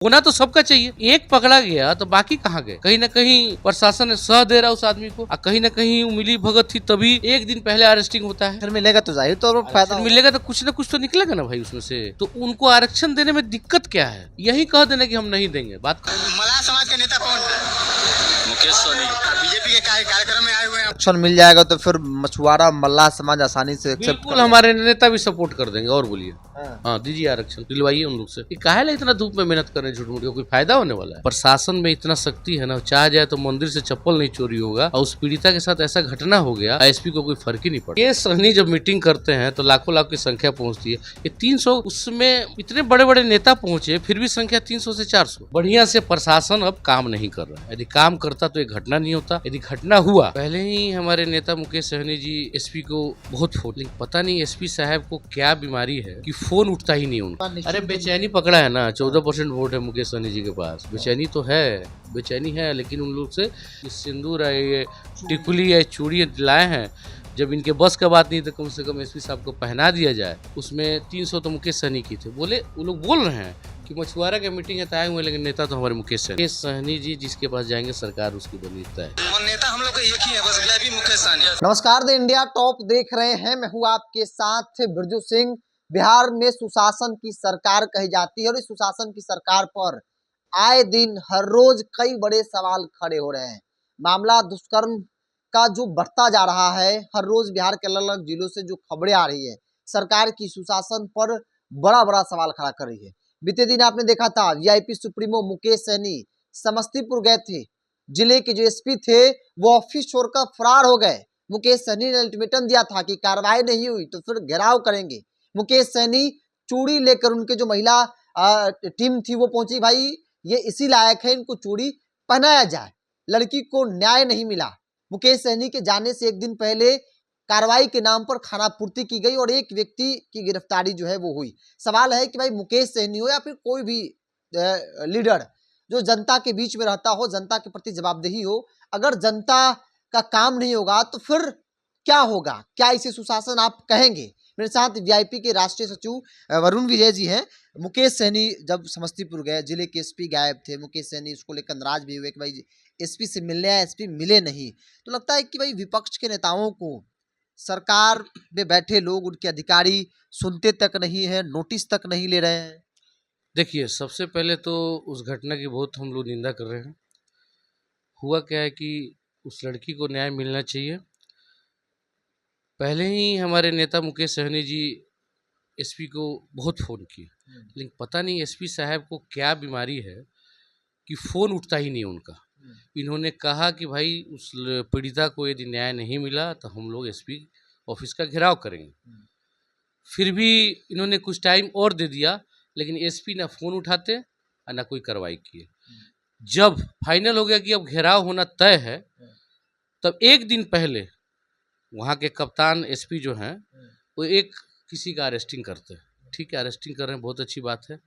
होना तो सबका चाहिए। एक पकड़ा गया तो बाकी कहाँ गए? कहीं ना कहीं प्रशासन ने सह दे रहा उस आदमी को, और कहीं ना कहीं मिली भगत थी तभी एक दिन पहले अरेस्टिंग होता है। फिर मिलेगा तो जाहिर तौर पर फायदा आरक्षण होगा। मिलेगा तो कुछ ना निकलेगा ना भाई उसमें से। तो उनको आरक्षण देने में दिक्कत क्या है? यही कह देना कि हम नहीं देंगे। बात मल्लाह समाज का नेता कौन है? मुकेश सहनी बीजेपी के कार्यक्रम में आए हुए हैं। आरक्षण मिल जाएगा तो फिर मछुआरा मल्लाह समाज आसानी से एक्सेप्ट बिल्कुल हमारे नेता भी सपोर्ट कर देंगे। और बोलिए। हाँ। हाँ, दीजिए आरक्षण, दिलवाइए उन लोग से। ये काहे ला इतना धूप में मेहनत कर रहे हैं झूठ मूठ का? कोई फायदा होने वाला है? प्रशासन में इतना शक्ति है ना, चाह जाए तो मंदिर से चप्पल नहीं चोरी होगा। और उस पीड़िता के साथ ऐसा घटना हो गया, एसपी को कोई फर्क ही नहीं पड़ा। ये सहनी जब मीटिंग करते हैं तो लाखों लाख की संख्या पहुंचती है। ये 300, उसमें इतने बड़े बड़े नेता पहुंचे, फिर भी संख्या 300 से 400। बढ़िया से प्रशासन अब काम नहीं कर रहा है। यदि काम करता तो ये घटना नहीं होता। यदि घटना हुआ, पहले ही हमारे नेता मुकेश सहनी जी एसपी को बहुत फोन, लेकिन पता नहीं एसपी साहब को क्या बीमारी है कि फोन उठता ही नहीं उनका। अरे बेचैनी पकड़ा है ना, 14% वोट है मुकेश सहनी जी के पास। बेचैनी तो है, बेचैनी है, लेकिन उन लोग से सिंदूर है, ये टिकुली है, चूड़ी लाए हैं। जब इनके बस का बात नहीं तो कम से कम एसपी साहब को पहना दिया जाए। उसमें 300 तो मुकेश सहनी की थे। बोले वो लोग बोल रहे हैं कि मछुआरा की मीटिंग है तो आए हुए, लेकिन नेता तो हमारे मुकेश सहनी जी जिसके पास जाएंगे सरकार उसकी बनी है। और नेता हम लोग का एक ही है, बस भी मुकेश सहनी। नमस्कार, द इंडिया टॉप देख रहे हैं। मैं हूँ आपके साथ बिरजू सिंह। बिहार में सुशासन की सरकार कही जाती है और इस सुशासन की सरकार पर आए दिन हर रोज कई बड़े सवाल खड़े हो रहे हैं। मामला दुष्कर्म का जो बढ़ता जा रहा है, हर रोज बिहार के अलग अलग जिलों से जो खबरें आ रही है, सरकार की सुशासन पर बड़ा बड़ा सवाल खड़ा कर रही है। बीते दिन आपने देखा था वीआईपी सुप्रीमो मुकेश सहनी समस्तीपुर गए थे। जिले के जो एसपी थे वो ऑफिस छोड़कर फरार हो गए। मुकेश सहनी ने अल्टीमेटम दिया था कि कार्रवाई नहीं हुई तो फिर घेराव करेंगे। मुकेश सहनी चूड़ी लेकर, उनके जो महिला टीम थी वो पहुंची, भाई ये इसी लायक है, इनको चूड़ी पहनाया जाए। लड़की को न्याय नहीं मिला। मुकेश सहनी के जाने से एक दिन पहले कार्रवाई के नाम पर खानापूर्ति की गई और एक व्यक्ति की गिरफ्तारी जो है वो हुई। सवाल है कि भाई मुकेश सहनी हो या फिर कोई भी लीडर जो जनता के बीच में रहता हो, जनता के प्रति जवाबदेही हो, अगर जनता का काम नहीं होगा तो फिर क्या होगा? क्या इसे सुशासन आप कहेंगे? मेरे साथ वीआईपी के राष्ट्रीय सचिव वरुण विजय जी हैं। मुकेश सहनी जब समस्तीपुर गए, जिले के एसपी गायब थे, मुकेश सहनी उसको लेकर नाराज भी हुए कि भाई एसपी से मिलने आए, एसपी मिले नहीं। तो लगता है कि भाई विपक्ष के नेताओं को सरकार में बैठे लोग, उनके अधिकारी सुनते तक नहीं है, नोटिस तक नहीं ले रहे हैं। देखिए, सबसे पहले तो उस घटना की बहुत हम लोग निंदा कर रहे हैं। हुआ क्या है कि उस लड़की को न्याय मिलना चाहिए। पहले ही हमारे नेता मुकेश सहनी जी एसपी को बहुत फ़ोन किए, लेकिन पता नहीं एसपी साहब को क्या बीमारी है कि फ़ोन उठता ही नहीं उनका। इन्होंने कहा कि भाई उस पीड़िता को यदि न्याय नहीं मिला तो हम लोग एसपी ऑफिस का घेराव करेंगे। फिर भी इन्होंने कुछ टाइम और दे दिया, लेकिन एसपी ना फ़ोन उठाते और ना कोई कार्रवाई किए। जब फाइनल हो गया कि अब घेराव होना तय है, तब एक दिन पहले वहाँ के कप्तान एसपी जो हैं वो एक किसी का अरेस्टिंग करते हैं। ठीक है, अरेस्टिंग कर रहे हैं, बहुत अच्छी बात है,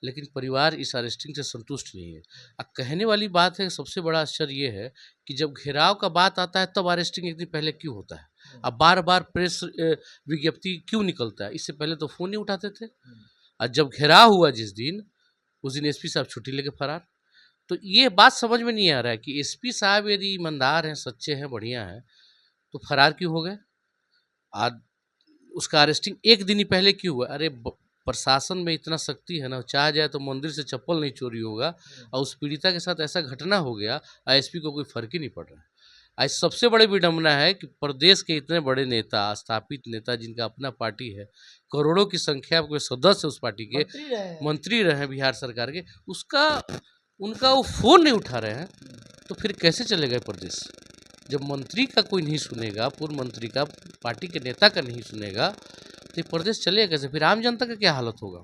लेकिन परिवार इस अरेस्टिंग से संतुष्ट नहीं है। अब कहने वाली बात है, सबसे बड़ा आश्चर्य ये है कि जब घेराव का बात आता है तब अरेस्टिंग एक दिन पहले क्यों होता है? अब बार बार प्रेस विज्ञप्ति क्यों निकलता है? इससे पहले तो फ़ोन नहीं उठाते थे। और जब घेराव हुआ जिस दिन, उस दिन एसपी साहब छुट्टी लेके फरार। तो ये बात समझ में नहीं आ रहा है कि एसपी साहब यदि ईमानदार हैं, सच्चे हैं, बढ़िया हैं, तो फरार क्यों हो गए? आज उसका अरेस्टिंग एक दिन ही पहले क्यों हुआ? अरे प्रशासन में इतना शक्ति है ना, चाह जाए तो मंदिर से चप्पल नहीं चोरी होगा। और उस पीड़िता के साथ ऐसा घटना हो गया, एसपी को कोई फर्क ही नहीं पड़ रहा है। आज सबसे बड़ी विडम्बना है कि प्रदेश के इतने बड़े नेता, स्थापित नेता, जिनका अपना पार्टी है, करोड़ों की संख्या के सदस्य उस पार्टी के मंत्री रहे बिहार सरकार के, उनका वो फोन नहीं उठा रहे हैं, तो फिर कैसे चलेगा प्रदेश? जब मंत्री का कोई नहीं सुनेगा, पूर्व मंत्री का, पार्टी के नेता का नहीं सुनेगा, तो प्रदेश चलेगा कैसे? फिर आम जनता का क्या हालत होगा?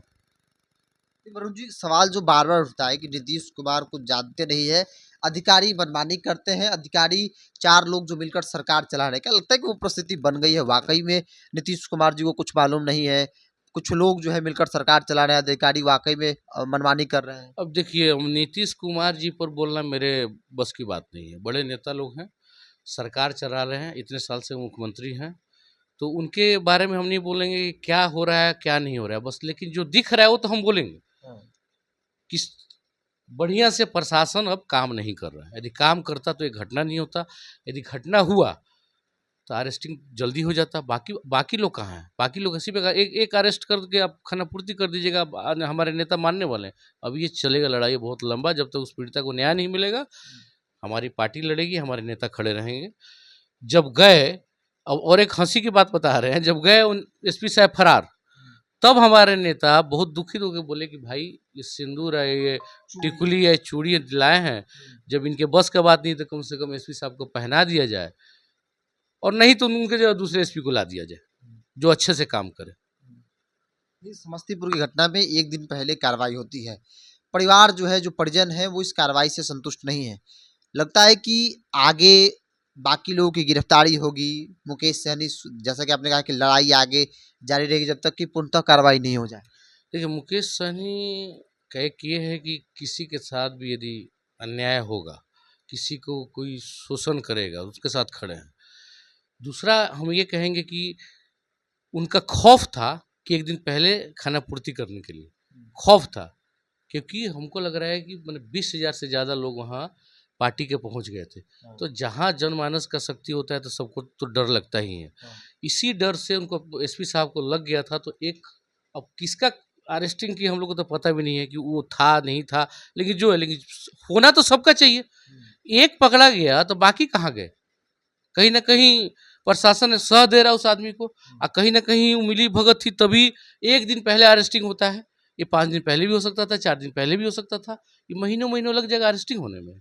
वरुण जी, सवाल जो बार बार उठता है कि नीतीश कुमार कुछ जानते नहीं है, अधिकारी मनमानी करते हैं, अधिकारी 4 लोग जो मिलकर सरकार चला रहे हैं। क्या लगता है कि वो परिस्थिति बन गई है वाकई में? नीतीश कुमार जी को कुछ मालूम नहीं है, कुछ लोग जो है मिलकर सरकार चला रहे हैं, अधिकारी वाकई में मनमानी कर रहे हैं। अब देखिए, नीतीश कुमार जी पर बोलना मेरे बस की बात नहीं है। बड़े नेता लोग हैं, सरकार चला रहे हैं, इतने साल से मुख्यमंत्री हैं, तो उनके बारे में हम नहीं बोलेंगे कि क्या हो रहा है क्या नहीं हो रहा है, बस लेकिन जो दिख रहा है वो तो हम बोलेंगे। किस बढ़िया से प्रशासन अब काम नहीं कर रहा है। यदि काम करता तो ये घटना नहीं होता। यदि घटना हुआ तो अरेस्टिंग जल्दी हो जाता। बाकी लोग कहाँ हैं? बाकी लोग इसी पे एक अरेस्ट करके आप खानापूर्ति कर दीजिएगा। हमारे नेता मानने वाले हैं। अब ये चलेगा, लड़ाई बहुत लंबा। जब तक उस पीड़िता को न्याय नहीं मिलेगा, हमारी पार्टी लड़ेगी, हमारे नेता खड़े रहेंगे। जब गए, अब और एक हंसी की बात बता रहे हैं, जब गए उन एसपी साहब फरार, तब हमारे नेता बहुत दुखित होकर बोले कि भाई ये सिंदूर है, ये टिकुली है, चूड़ी लाए हैं, जब इनके बस का बात नहीं तो कम से कम एसपी साहब को पहना दिया जाए, और नहीं तो उनके जो दूसरे एसपी को ला दिया जाए जो अच्छे से काम करे। इस समस्तीपुर की घटना में एक दिन पहले कार्रवाई होती है। परिवार जो है, जो परिजन है, वो इस कार्रवाई से संतुष्ट नहीं है। लगता है कि आगे बाकी लोगों की गिरफ्तारी होगी। मुकेश सहनी, जैसा कि आपने कहा कि लड़ाई आगे जारी रहेगी जब तक कि पूर्णतः कार्रवाई नहीं हो जाए। देखिए, मुकेश सहनी का एक ये है कि किसी के साथ भी यदि अन्याय होगा, किसी को कोई शोषण करेगा, उसके साथ खड़े हैं। दूसरा हम ये कहेंगे कि उनका खौफ था कि एक दिन पहले खाना पूर्ति करने के लिए खौफ था, क्योंकि हमको लग रहा है कि मतलब 20,000 से ज़्यादा लोग वहाँ पार्टी के पहुँच गए थे। तो जहाँ जनमानस का शक्ति होता है तो सबको तो डर लगता ही है। इसी डर से उनको एसपी साहब को लग गया था। तो एक, अब किसका अरेस्टिंग की हम लोग को तो पता भी नहीं है कि वो था नहीं था, लेकिन जो है, लेकिन होना तो सबका चाहिए। एक पकड़ा गया तो बाकी कहाँ गए? कहीं ना कहीं प्रशासन ने सह दे रहा उस आदमी को, और कहीं ना कहीं मिली भगत थी, तभी एक दिन पहले अरेस्टिंग होता है। ये 5 दिन पहले भी हो सकता था, 4 दिन पहले भी हो सकता था। ये महीनों महीनों लग जाएगा अरेस्टिंग होने में।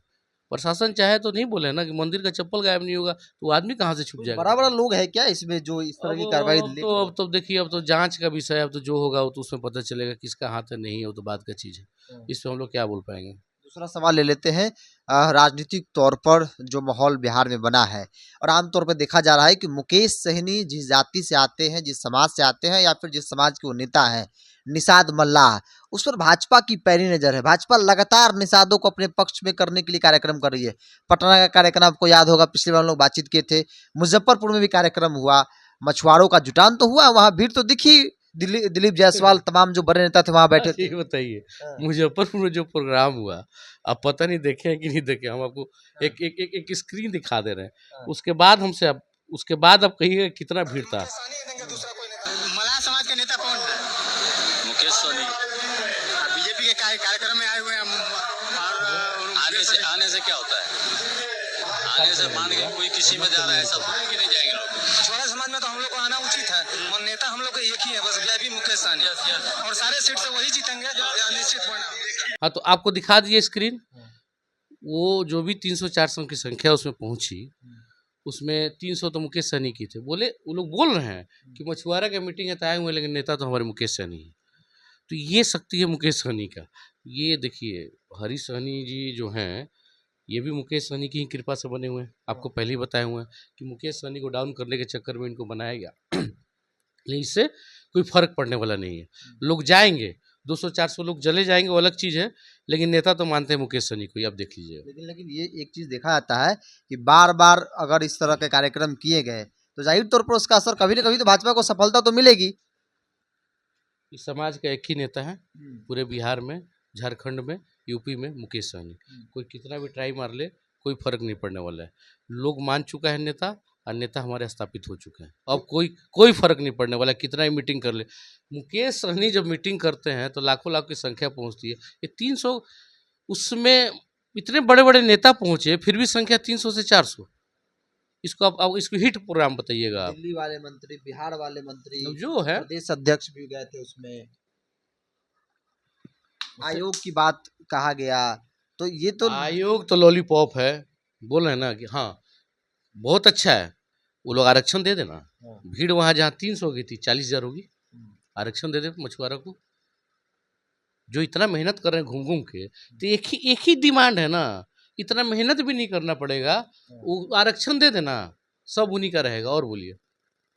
प्रशासन चाहे तो नहीं बोले ना कि मंदिर का चप्पल गायब नहीं होगा, तो वो आदमी कहाँ से छुप जाएगा? बड़ा बड़ा लोग है क्या इसमें जो इस तरह की कार्रवाई अब तो देखिए, अब तो जांच का विषय है। अब तो जो होगा वो तो उसमें पता चलेगा किसका हाथ है, नहीं है, वो तो बात का चीज़ है। इस पे हम लोग क्या बोल पाएंगे। दूसरा सवाल ले लेते हैं। राजनीतिक तौर पर जो माहौल बिहार में बना है, और आमतौर पर देखा जा रहा है कि मुकेश सहनी जिस जाति से आते हैं, जिस समाज से आते हैं, या फिर जिस समाज के वो नेता हैं, निषाद मल्लाह, उस पर भाजपा की पैरी नजर है। भाजपा लगातार निषादों को अपने पक्ष में करने के लिए कार्यक्रम कर रही है। पटना का कार्यक्रम आपको याद होगा, पिछले बार हम लोग बातचीत किए थे। मुजफ्फरपुर में भी कार्यक्रम हुआ, मछुआरों का जुटान तो हुआ, वहां भीड़ तो दिखी। दिलीप जायसवाल, तमाम जो बड़े नेता थे वहां बैठे थे। ये बताइए, मुजफ्फरपुर में जो प्रोग्राम हुआ, आप पता नहीं देखे हैं कि नहीं देखे, हम आपको एक स्क्रीन दिखा दे रहे हैं। उसके बाद हमसे अब उसके बाद आप कहिएगा कितना भीड़ था। मलाह समाज के नेता कौन है? मुकेश सहनी। बीजेपी के कार्यक्रम में आए हुए हैं। आने से क्या होता है? आने से मान के कोई किसी में जा रहा है, सब कि नहीं जाएंगे लोग। छोटा समाज में तो हम लोग को आना उचित है। और नेता हम लोग को एक ही है, बस भी मुकेश सहनी, और सारे सीट से वही जीतेंगे, निश्चित होना। हाँ, तो आपको दिखा दिए स्क्रीन। वो जो भी 300-400 की संख्या उसमें पहुंची, उसमें 300 तो मुकेश सहनी की थे। बोले, वो लोग बोल रहे हैं कि मछुआरा का मीटिंग है तो आए हुए, लेकिन नेता तो हमारे मुकेश सहनी है। तो ये शक्ति है मुकेश सहनी का। ये देखिए, हरी सहनी जी जो हैं, ये भी मुकेश सहनी की ही कृपा से बने हुए हैं। आपको पहले ही बताए हुए हैं कि मुकेश सहनी को डाउन करने के चक्कर में इनको बनाया गया। लेकिन इससे कोई फर्क पड़ने वाला नहीं है। लोग जाएंगे, 200-400 लोग चले जाएंगे, वो अलग चीज़ है, लेकिन नेता तो मानते हैं मुकेश सहनी को। आप देख लीजिए। लेकिन ये एक चीज देखा जाता है कि बार बार अगर इस तरह के कार्यक्रम किए गए तो जाहिर तौर पर उसका असर कभी न कभी तो भाजपा को सफलता तो मिलेगी। इस समाज का एक ही नेता है पूरे बिहार में, झारखंड में, यूपी में, मुकेश सहनी। कोई कितना भी ट्राई मार ले, कोई फर्क नहीं पड़ने वाला है। लोग मान चुका है नेता, और नेता हमारे स्थापित हो चुके हैं। अब कोई फर्क नहीं पड़ने वाला, कितना ही मीटिंग कर ले। मुकेश सहनी जब मीटिंग करते हैं तो लाखों लाख की संख्या पहुंचती है। ये 300, उसमें इतने बड़े बड़े नेता पहुंचे, फिर भी संख्या 300 से 400। इसको आप इसको हिट प्रोग्राम बताइएगा आप। दिल्ली वाले मंत्री, बिहार वाले मंत्री, जो है प्रदेश अध्यक्ष भी गए थे उसमें। आयोग की बात कहा गया, तो ये तो आयोग तो लॉलीपॉप है। बोल रहे हैं ना कि हाँ बहुत अच्छा है, वो लोग आरक्षण दे देना। भीड़ वहाँ जहाँ 300 की थी, 40,000 होगी। आरक्षण दे दे मछुआरों को, जो इतना मेहनत कर रहे हैं घूम घूम के। तो एक ही डिमांड है ना, इतना मेहनत भी नहीं करना पड़ेगा, वो आरक्षण दे देना, सब उन्हीं का रहेगा। और बोलिए,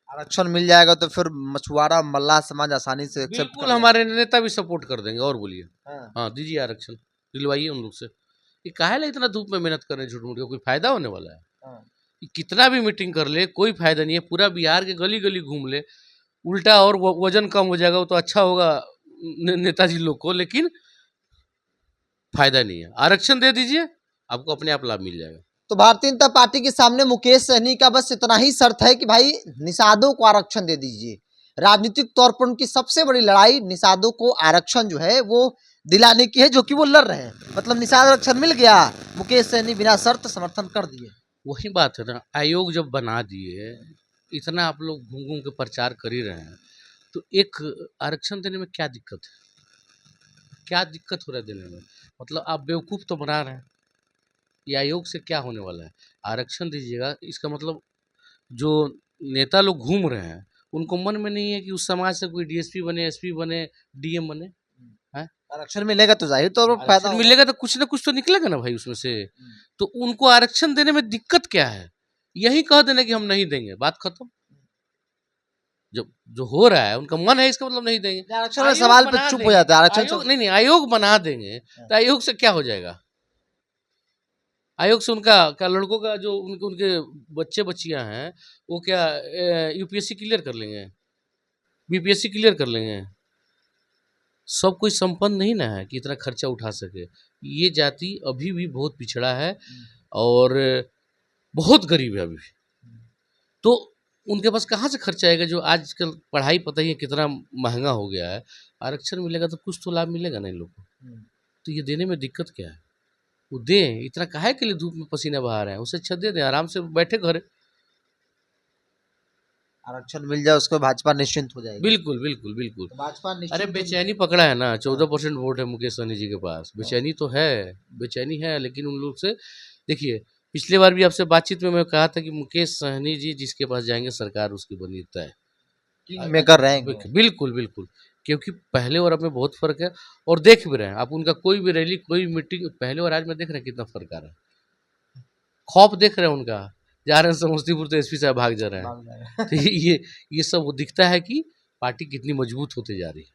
आरक्षण मिल जाएगा तो फिर मछुआरा मल्लाह समाज आसानी से एक्सेप्ट बिल्कुल हमारे नेता भी सपोर्ट कर देंगे। और बोलिए, हाँ। हाँ दीजिए आरक्षण, दिलवाइए उन लोग से। ये काहे ला इतना धूप में मेहनत कर रहे हैं झूठ मूठ के, कोई फायदा होने वाला है? कितना भी मीटिंग कर ले कोई फायदा नहीं है। पूरा बिहार के गली गली घूम ले, उल्टा और वजन कम हो जाएगा, वो तो अच्छा होगा नेताजी लोग को। लेकिन फायदा नहीं है। आरक्षण दे दीजिए, आपको अपने आप लाभ मिल जाएगा। तो भारतीय जनता पार्टी के सामने मुकेश सहनी का बस इतना ही शर्त है कि भाई निषादों को आरक्षण दे दीजिए। राजनीतिक तौर पर उनकी सबसे बड़ी लड़ाई निषादों को आरक्षण जो है वो दिलाने की है, जो कि वो लड़ रहे हैं। मतलब निषाद आरक्षण मिल गया, मुकेश सहनी बिना शर्त समर्थन कर दिए। वही बात है ना, आयोग जब बना दिए, इतना आप लोग घूम घूम के प्रचार कर ही रहे हैं, तो एक आरक्षण देने में क्या दिक्कत है? क्या दिक्कत हो रहा है देने में? मतलब आप बेवकूफ़ तो बना रहे हैं। ये आयोग से क्या होने वाला है? आरक्षण दीजिएगा, इसका मतलब जो नेता लोग घूम रहे हैं, उनको मन में नहीं है कि उस समाज से कोई डीएसपी बने, एसपी बने, डीएम बने। हैं? आरक्षण मिलेगा तो जाहिर तौर पर फायदा आरक्षण होगा। मिलेगा तो कुछ ना कुछ तो निकलेगा ना भाई उसमें से। तो उनको आरक्षण देने में दिक्कत क्या है? यही कह देना कि हम नहीं देंगे, बात खत्म। जो जो हो रहा है उनका मन है, इसका मतलब नहीं देंगे। आरक्षण में आयोग सवाल पे बना चुप हो देंगे, जाता है। आरक्षण आयोग नहीं, आयोग बना देंगे तो आयोग से क्या हो जाएगा? आयोग से उनका क्या, लड़कों का जो उनके उनके बच्चे बच्चियां हैं, वो क्या यूपीएससी क्लियर कर लेंगे, बीपीएससी क्लियर कर लेंगे? सब कोई संपन्न नहीं ना है कि इतना खर्चा उठा सके। ये जाति अभी भी बहुत पिछड़ा है और बहुत गरीब है अभी भी। तो उनके पास कहाँ से खर्चा आएगा? जो आजकल पढ़ाई पता ही है कितना महंगा हो गया है। आरक्षण मिलेगा तो कुछ तो लाभ मिलेगा ना इन लोग को। तो ये देने में दिक्कत क्या है? वो दें, इतना काहे के लिए धूप में पसीना बहा रहे हैं? उससे अच्छा दे दें, आराम से बैठे घरे। आरक्षण मिल जाए उसको भाजपा निश्चिंत हो जाएगी। बिल्कुल बिल्कुल बिल्कुल। तो भाजपा अरे निश्चिंत बेचैनी पकड़ा है ना, 14% वोट है मुकेश सहनी जी के पास। बेचैनी तो है, बेचैनी है, लेकिन उन लोग से देखिए, पिछले बार भी आपसे बातचीत में मैं कहा था कि मुकेश सहनी जी जिसके पास जाएंगे सरकार उसकी बनी तय। किंग मेकर रहेंगे। बिल्कुल बिल्कुल, क्योंकि पहले और अब में बहुत फर्क है। और देख भी रहे हैं आप, उनका कोई भी रैली, कोई मीटिंग, पहले और आज में देख रहे हैं कितना फर्क आ रहा है। खौफ देख रहे हैं उनका, जा रहे हैं समस्तीपुर तो एसपी साहब भाग जा रहे हैं। तो ये सब वो दिखता है कि पार्टी कितनी मजबूत होते जा रही है।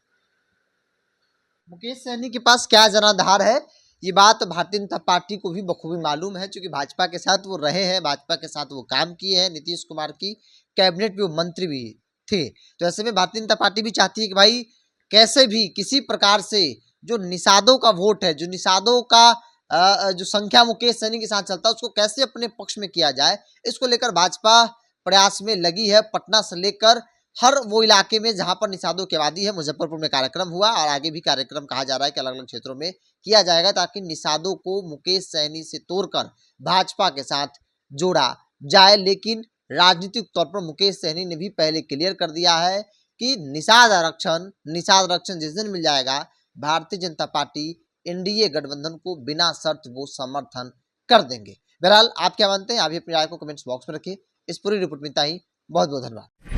मुकेश सहनी के पास क्या जनाधार है, ये बात भारतीय जनता पार्टी को भी बखूबी मालूम है, क्योंकि भाजपा के साथ वो रहे हैं, भाजपा के साथ वो काम किए हैं। नीतीश कुमार की कैबिनेट में वो मंत्री भी थे। तो ऐसे में भारतीय जनता पार्टी भी चाहती है कि भाई कैसे भी किसी प्रकार से जो निषादों का वोट है, जो निषादों का जो संख्या मुकेश सहनी के साथ चलता है, उसको कैसे अपने पक्ष में किया जाए, इसको लेकर भाजपा प्रयास में लगी है। पटना से लेकर हर वो इलाके में जहां पर निषादों की आबादी है, मुजफ्फरपुर में कार्यक्रम हुआ और आगे भी कार्यक्रम कहा जा रहा है कि अलग अलग क्षेत्रों में किया जाएगा, ताकि निषादों को मुकेश सहनी से तोड़कर भाजपा के साथ जोड़ा जाए। लेकिन राजनीतिक तौर पर मुकेश सहनी ने भी पहले क्लियर कर दिया है कि निषाद आरक्षण जिस दिन मिल जाएगा, भारतीय जनता पार्टी एनडीए गठबंधन को बिना शर्त वो समर्थन कर देंगे। बहरहाल आप क्या मानते हैं? आप भी अपनी राय को कमेंट्स बॉक्स में रखिए। इस पूरी रिपोर्ट में इतना ही। बहुत बहुत धन्यवाद।